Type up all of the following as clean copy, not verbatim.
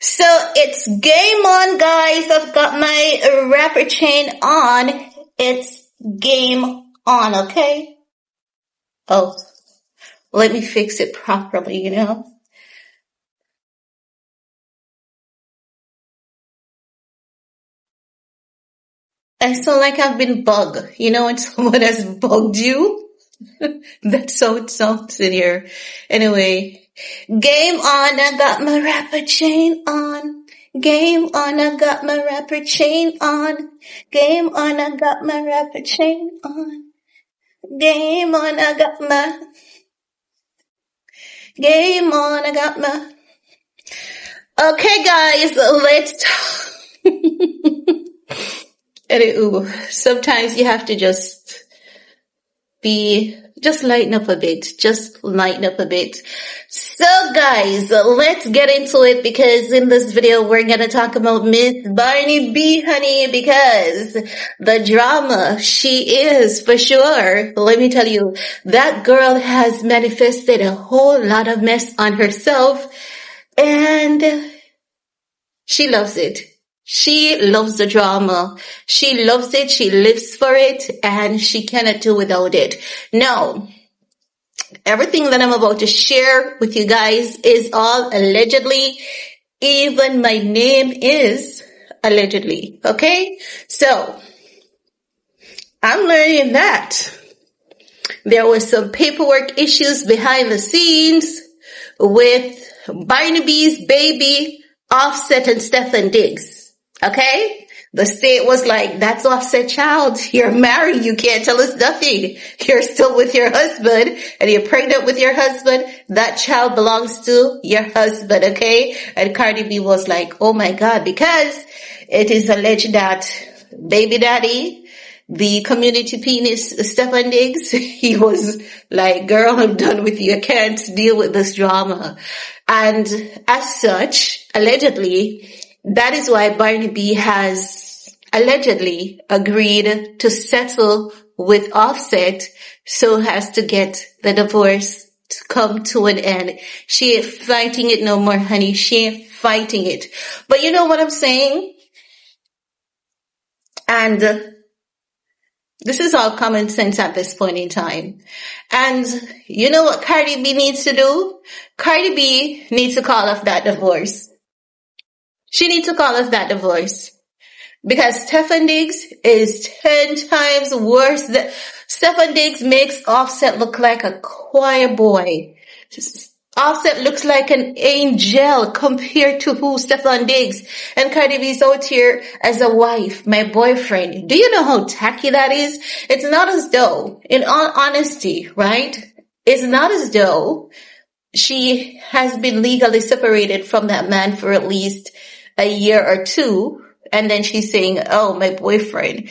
So it's game on, guys. I've got my rapper chain on. It's game on, okay? Oh, let me fix it properly. I sound like I've been bugged. When someone has bugged you? That's how it sounds in here. Anyway, game on, I got my rapper chain on. Game on, I got my rapper chain on. Game on, I got my rapper chain on. Game on, I got my. Game on, I got my. Okay, guys, let's. Anyway, sometimes you have to just lighten up a bit. Just lighten up a bit. So guys, let's get into it because in this video we're gonna talk about Miss Cardi B, honey, because the drama she is for sure. Let me tell you, that girl has manifested a whole lot of mess on herself and she loves it. She loves the drama. She loves it. She lives for it and she cannot do without it. Now, everything that I'm about to share with you guys is all allegedly. Even my name is allegedly. Okay? So, I'm learning that there was some paperwork issues behind the scenes with Barnaby's baby, Offset and Stefon Diggs. Okay? The state was like, that's Offset child. You're married. You can't tell us nothing. You're still with your husband and you're pregnant with your husband. That child belongs to your husband. Okay? And Cardi B was like, oh my God, because it is alleged that baby daddy, the community penis, Stefon Diggs, he was like, girl, I'm done with you. I can't deal with this drama. And as such, allegedly, that is why Barnaby has allegedly agreed to settle with Offset so as to get the divorce to come to an end. She ain't fighting it no more, honey. She ain't fighting it. But you know what I'm saying? And this is all common sense at this point in time. And you know what Cardi B needs to do? Cardi B needs to call off that divorce. She needs to call off that divorce. Because Stefon Diggs is 10 times worse than... Stefon Diggs makes Offset look like a choir boy. Offset looks like an angel compared to who Stefon Diggs. And Cardi B's out here as a wife, my boyfriend. Do you know how tacky that is? It's not as though, in all honesty, right? It's not as though she has been legally separated from that man for at least a year or two. And then she's saying, oh, my boyfriend.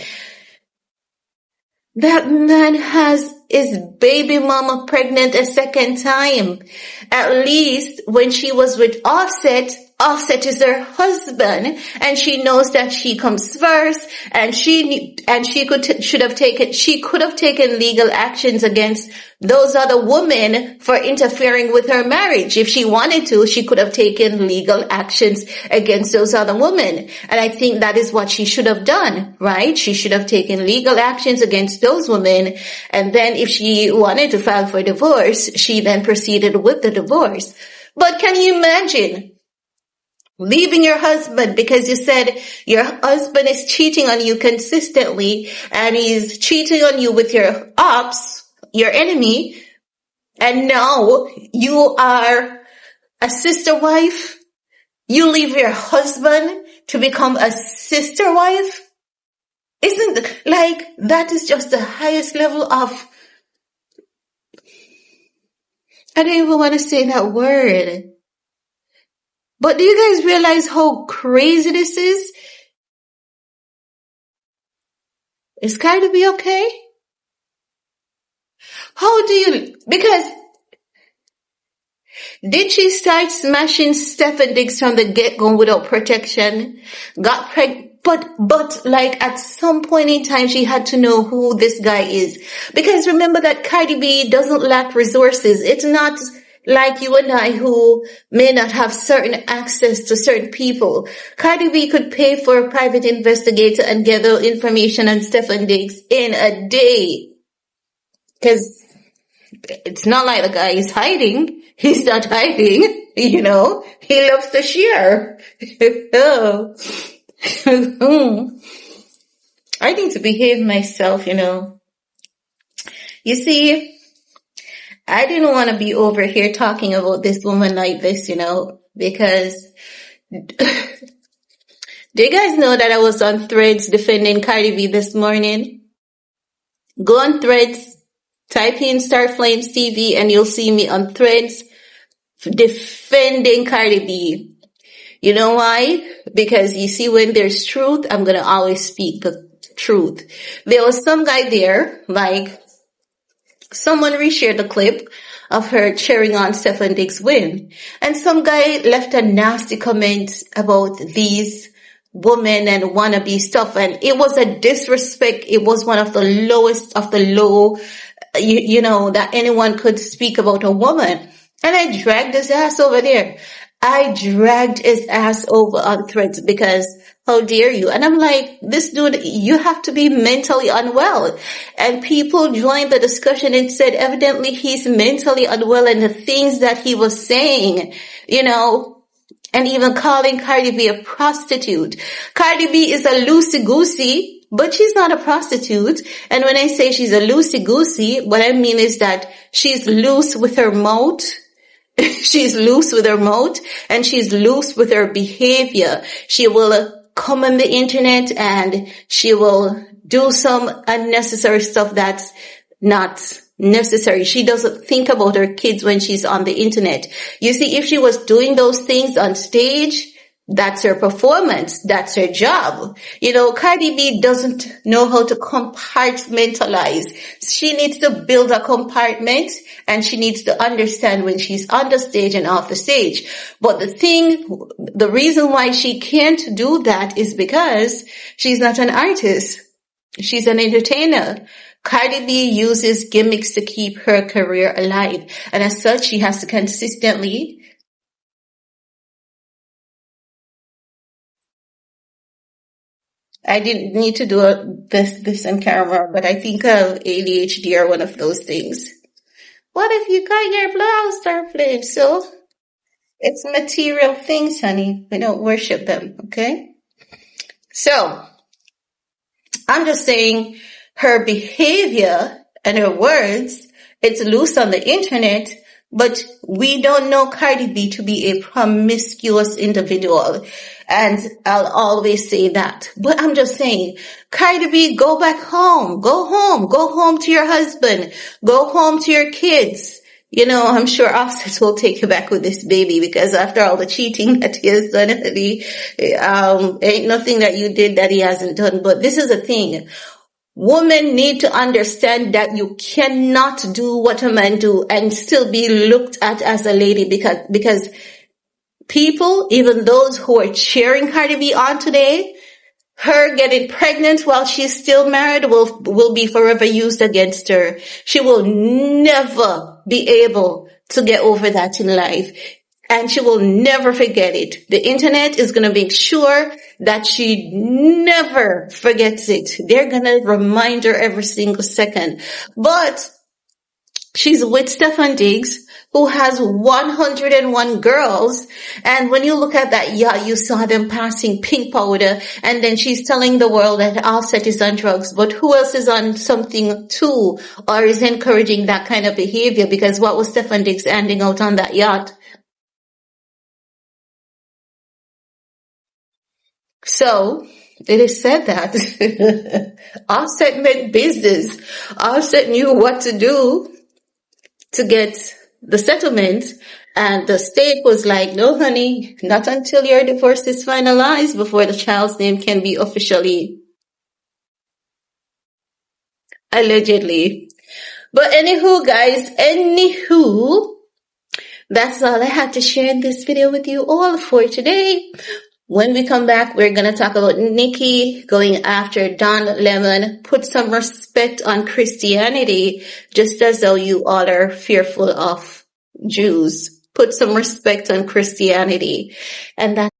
That man has his baby mama pregnant a second time. At least when she was with Offset, Offset is her husband, and she knows that she comes first, and she could have taken legal actions against those other women for interfering with her marriage. If she wanted to, she could have taken legal actions against those other women. And I think that is what she should have done, right? She should have taken legal actions against those women. And then if she wanted to file for divorce, she then proceeded with the divorce. But can you imagine leaving your husband because you said your husband is cheating on you consistently and he's cheating on you with your ops, your enemy, and now you are a sister wife? You leave your husband to become a sister wife? Isn't like that is just the highest level of, I don't even want to say that word. But do you guys realize how crazy this is? Is Cardi B okay? Because did she start smashing Stefon Diggs from the get-go without protection? Got pregnant, but like at some point in time she had to know who this guy is. Because remember that Cardi B doesn't lack resources. It's not like you and I who may not have certain access to certain people. Cardi B could pay for a private investigator and gather information on Stefon Diggs in a day. Because it's not like the guy is hiding. He's not hiding, you know. He loves to share. I need to behave myself, you know. You see, I didn't want to be over here talking about this woman like this, you know, because do you guys know that I was on Threads defending Cardi B this morning? Go on Threads, type in Star Flames TV, and you'll see me on Threads defending Cardi B. You know why? Because you see, when there's truth, I'm going to always speak the truth. There was some guy there, like, someone reshared the clip of her cheering on Stefon Diggs' win. And some guy left a nasty comment about these women and wannabe stuff. And it was a disrespect. It was one of the lowest of the low, you know, that anyone could speak about a woman. And I dragged his ass over there. I dragged his ass over on Threads because how dare you? And I'm like, this dude, you have to be mentally unwell. And people joined the discussion and said, evidently he's mentally unwell, and the things that he was saying, you know, and even calling Cardi B a prostitute. Cardi B is a Loosey Goosey, but she's not a prostitute. And when I say she's a Loosey Goosey, what I mean is that she's loose with her mouth. She's loose with her mouth, and she's loose with her behavior. She will come on the internet and she will do some unnecessary stuff that's not necessary. She doesn't think about her kids when she's on the internet. You see, if she was doing those things on stage, that's her performance. That's her job. You know, Cardi B doesn't know how to compartmentalize. She needs to build a compartment, and she needs to understand when she's on the stage and off the stage. But the reason why she can't do that is because she's not an artist. She's an entertainer. Cardi B uses gimmicks to keep her career alive. And as such, she has to consistently I didn't need to do this on camera, but I think ADHD are one of those things. What if you got your blouse, Star Flame? So it's material things, honey. We don't worship them, okay? So I'm just saying her behavior and her words, it's loose on the internet, but we don't know Cardi B to be a promiscuous individual. And I'll always say that. But I'm just saying, Cardi B, go back home. Go home. Go home to your husband. Go home to your kids. You know, I'm sure Offset will take you back with this baby, because after all the cheating that he has done, ain't nothing that you did that he hasn't done. But this is the thing. Women need to understand that you cannot do what a man do and still be looked at as a lady, because people, even those who are cheering Cardi B on today, her getting pregnant while she's still married will be forever used against her. She will never be able to get over that in life. And she will never forget it. The internet is going to make sure that she never forgets it. They're going to remind her every single second. But she's with Stefon Diggs, who has 101 girls. And when you look at that yacht, you saw them passing pink powder. And then she's telling the world that Offset is on drugs. But who else is on something too, or is encouraging that kind of behavior? Because what was Stefon Diggs handing out on that yacht? So it is said that Offset meant business. Offset knew what to do to get the settlement, and the state was like, no, honey, not until your divorce is finalized before the child's name can be officially, allegedly. But anywho, guys, that's all I had to share in this video with you all for today. When we come back, we're going to talk about Nicki going after Don Lemon. Put some respect on Christianity, just as though you all are fearful of Jews. Put some respect on Christianity. And that's